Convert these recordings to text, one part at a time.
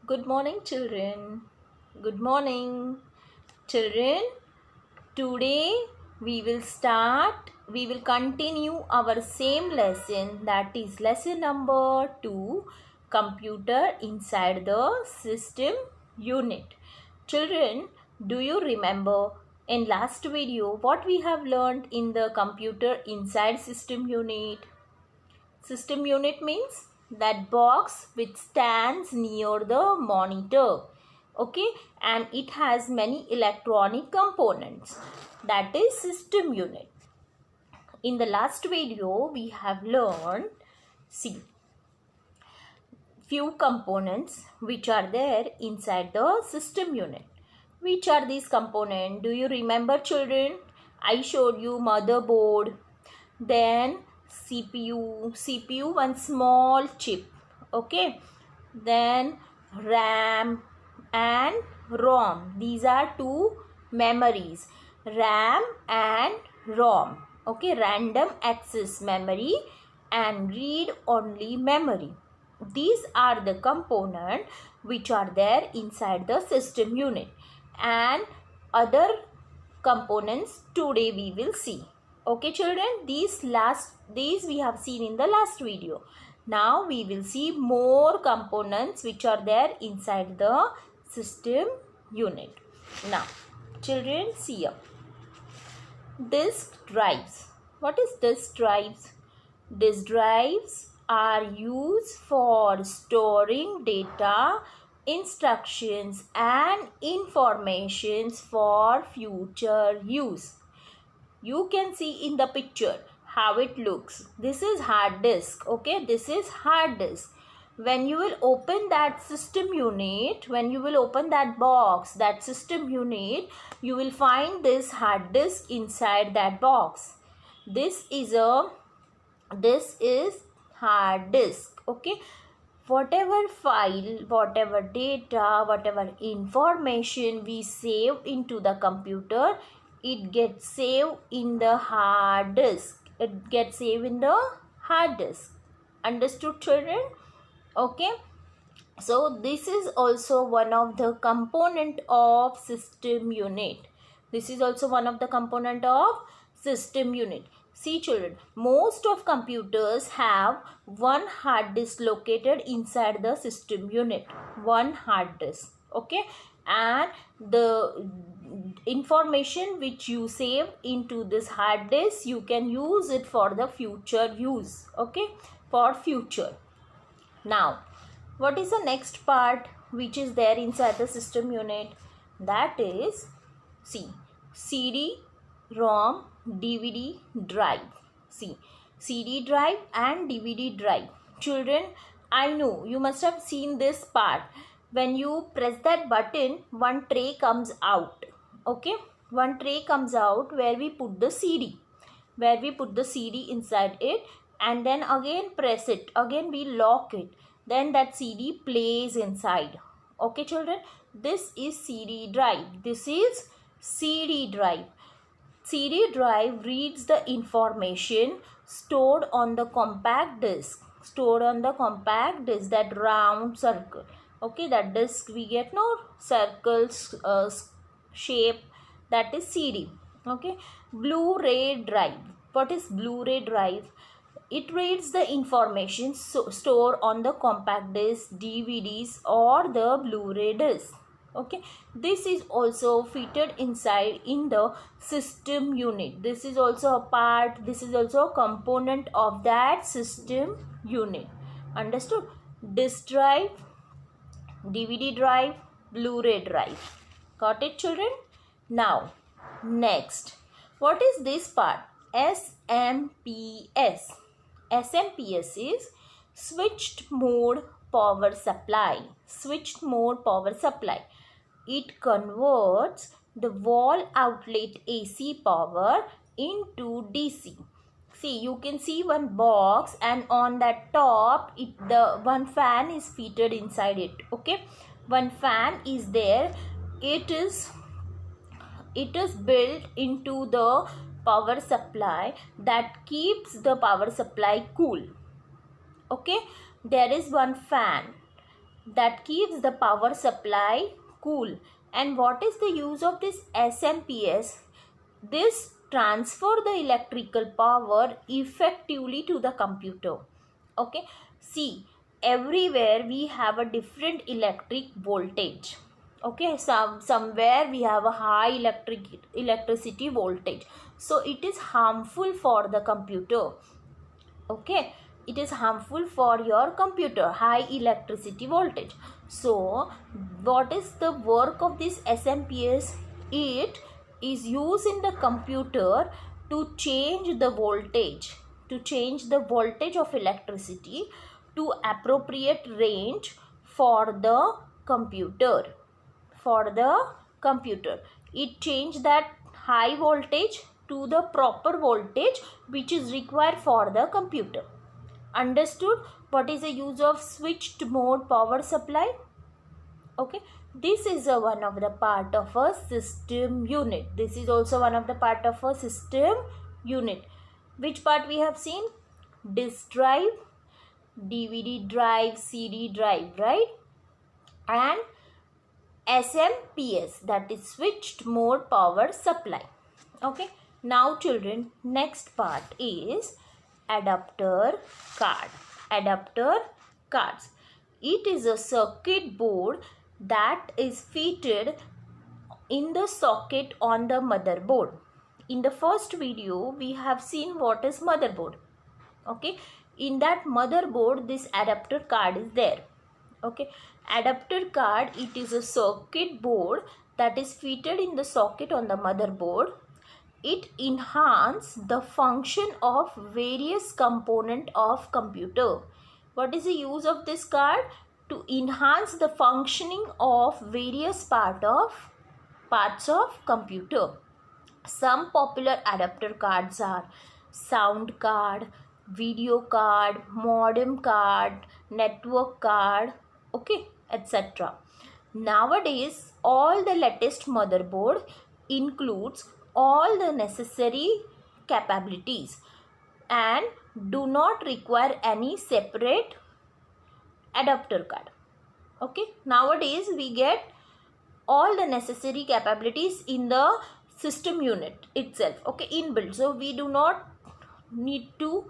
Good morning, children. Good morning, children. Today we will continue our same lesson, that is lesson number 2, computer inside the system unit. Children, do you remember in last video what we have learned in the computer inside system unit? System unit means that box which stands near the monitor. Okay, and it has many electronic components. That is system unit. In the last video we have learned, see, few components which are there inside the system unit. Which are these components? Do you remember, children? I showed you motherboard, then CPU, one small chip, okay, then RAM and ROM. These are two memories, RAM and ROM, okay, random access memory and read only memory. These are the components which are there inside the system unit, and other components today we will see. Okay, children, these we have seen in the last video. Now we will see more components which are there inside the system unit. Now children, see up. Disk drives. What is disk drives? Disk drives are used for storing data, instructions and informations for future use. You can see in the picture how it looks. This is hard disk. Okay, this is hard disk. When you will open that system unit, when you will open that box, that system unit, you will find this hard disk inside that box. This is hard disk. Okay, whatever file, whatever data, whatever information we save into the computer, it gets saved in the hard disk. It gets saved in the hard disk. Understood, children? Okay, so this is also one of the component of system unit. This is also one of the component of system unit. See, children, most of computers have one hard disk located inside the system unit. One hard disk. Okay, and the information which you save into this hard disk, you can use it for the future use. Okay, for future. Now, what is the next part which is there inside the system unit? That is, see, CD, ROM, DVD drive. See, CD drive and DVD drive. Children, I know you must have seen this part. When you press that button, one tray comes out. Okay, one tray comes out where we put the CD. Where we put the CD inside it, and then again press it. Again we lock it. Then that CD plays inside. Okay, children, this is CD drive. This is CD drive. CD drive reads the information stored on the compact disc. Stored on the compact disc, that round circle. Okay, that disc we get no circles shape, that is CD. Okay, Blu-ray drive. What is Blu-ray drive? It reads the information stored on the compact disc, DVDs or the Blu-ray disc. Okay, this is also fitted inside in the system unit. This is also a part, this is also a component of that system unit. Understood? Disk drive, DVD drive, Blu-ray drive. Got it, children? Now, next, what is this part? SMPS. SMPS is switched mode power supply. Switched mode power supply. It converts the wall outlet AC power into DC. See, you can see one box, and on that top, the one fan is fitted inside it. Okay, one fan is there. It is built into the power supply that keeps the power supply cool. Okay, there is one fan. that keeps the power supply cool. And what is the use of this SMPS? This transfer the electrical power effectively to the computer. Okay, see, everywhere we have a different electric voltage. Okay, somewhere we have a high electricity voltage, so it is harmful for the computer. Okay, it is harmful for your computer, high electricity voltage. So what is the work of this SMPS? It is used in the computer to change the voltage, of electricity to appropriate range for the computer. It changed that high voltage to the proper voltage which is required for the computer. Understood? What is the use of switched mode power supply? Okay, this is one of the part of a system unit. This is also one of the part of a system unit. Which part we have seen? Disk drive, DVD drive, CD drive, right? And SMPS, that is switched mode power supply. Okay, now children, next part is adapter card. Adapter cards. It is a circuit board that is fitted in the socket on the motherboard. In the first video we have seen what is motherboard. Okay, in that motherboard this adapter card is there. Okay, adapter card, it is a circuit board that is fitted in the socket on the motherboard. It enhances the function of various component of computer. What is the use of this card? To enhance the functioning of various parts of computer. Some popular adapter cards are sound card, video card, modem card, network card, okay, etc. Nowadays, all the latest motherboard includes all the necessary capabilities and do not require any separate adapter card. Okay, nowadays we get all the necessary capabilities in the system unit itself, okay, inbuilt. So we do not need to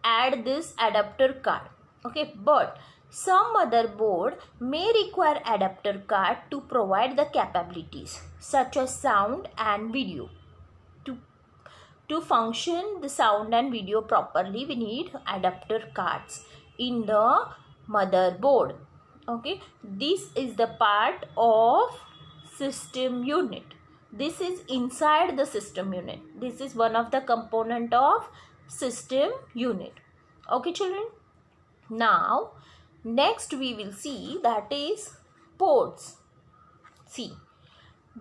add this adapter card. Okay, but some motherboard may require adapter card to provide the capabilities such as sound and video. To function the sound and video properly, we need adapter cards in the motherboard. Okay, this is the part of system unit. This is inside the system unit. This is one of the component of system unit. Okay children, now next we will see that is ports. See,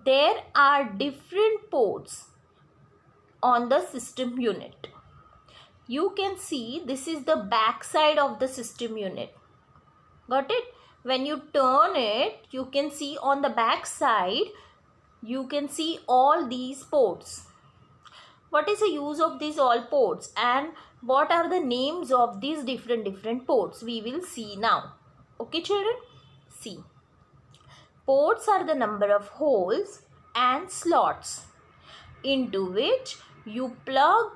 there are different ports on the system unit. You can see this is the back side of the system unit. Got it? When you turn it, you can see on the back side, you can see all these ports. What is the use of these all ports and what are the names of these different ports? We will see now. Okay children? See, ports are the number of holes and slots into which you plug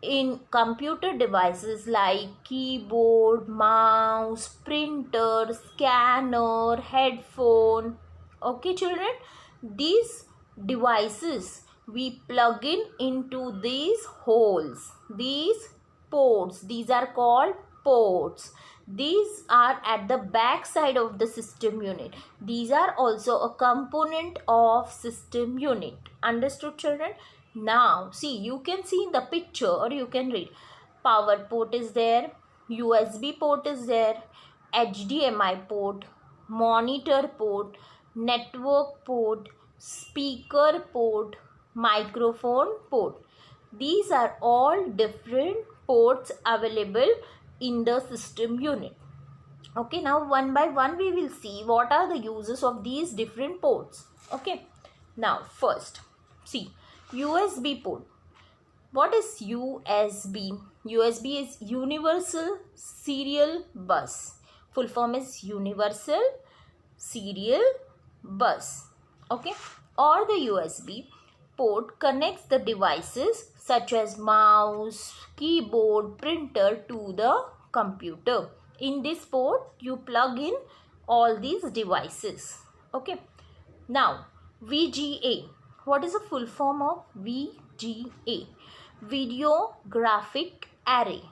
in computer devices like keyboard, mouse, printer, scanner, headphone. Okay children, these devices we plug in into these holes, these ports. These are called ports. These are at the back side of the system unit. These are also a component of system unit. Understood children? Now see, you can see in the picture or you can read. Power port is there, USB port is there, HDMI port, monitor port, network port, speaker port, microphone port. These are all different ports available in the system unit. Okay, now one by one we will see what are the uses of these different ports. Okay, now first see, USB port. What is USB? USB is Universal Serial Bus. Full form is Universal Serial Bus. Okay, or the USB port connects the devices such as mouse, keyboard, printer to the computer. In this port you plug in all these devices. Okay, now VGA. What is the full form of VGA? Video Graphic Array.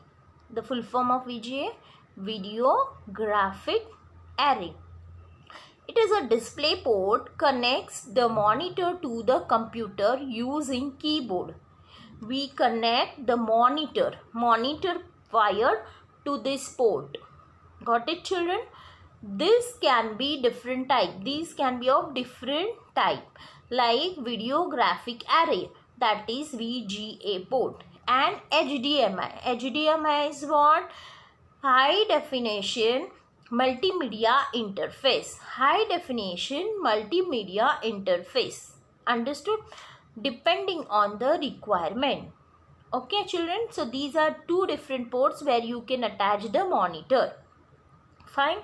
The full form of VGA, Video Graphic Array. It is a display port, connects the monitor to the computer using keyboard. We connect the monitor wire to this port. Got it, children? This can be different type. These can be of different type, like video graphic array, that is VGA port, and HDMI. HDMI is what? High definition multimedia interface. High definition multimedia interface. Understood? Depending on the requirement. Okay, children. So these are two different ports where you can attach the monitor. Fine.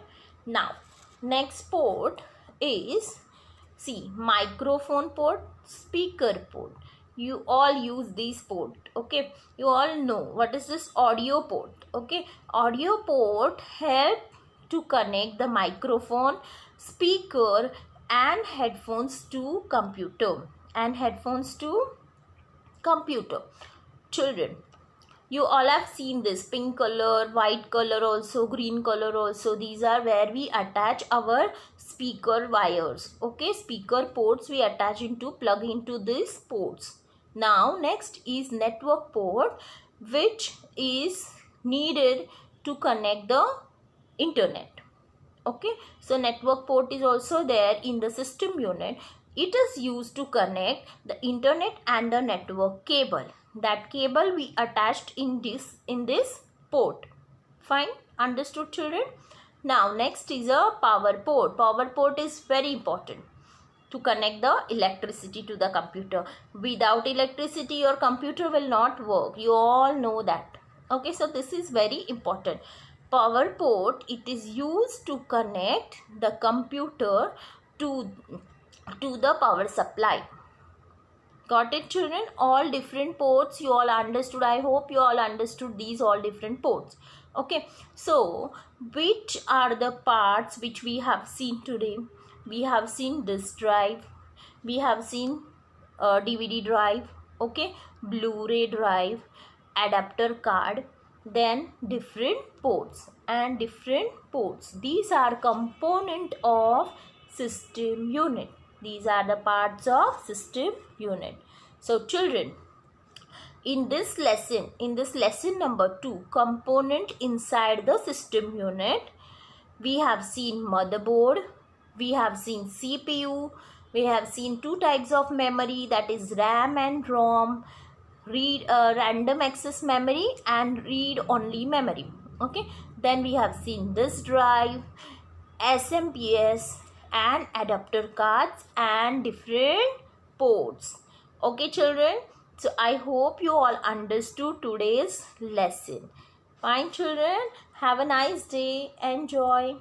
Now, next port is, see, microphone port, speaker port. You all use these port. Okay, you all know what is this audio port. Okay, audio port help to connect the microphone, speaker and headphones to computer. Children, you all have seen this pink color, white color also, green color also. These are where we attach our speaker wires. Okay, speaker ports we attach into, plug into these ports. Now next is network port, which is needed to connect the internet. Okay, so network port is also there in the system unit. It is used to connect the internet and the network cable. That cable we attached in this port. Fine, understood, children? Now next is a power port. Power port is very important to connect the electricity to the computer. Without electricity your computer will not work. You all know that. Okay, so this is very important. Power port, it is used to connect the computer to the power supply. Got it, children? All different ports you all understood. I hope you all understood these all different ports. Okay, so which are the parts which we have seen today? We have seen disk drive, we have seen DVD drive, okay, Blu-ray drive, adapter card, then different ports and different ports. These are component of system unit. These are the parts of system unit. So children, in this lesson number 2, component inside the system unit, we have seen motherboard, we have seen CPU, we have seen two types of memory, that is RAM and ROM, random access memory and read only memory. Okay, then we have seen this drive, SMPS and adapter cards and different ports. Okay, children, so I hope you all understood today's lesson. Fine, children, have a nice day. Enjoy.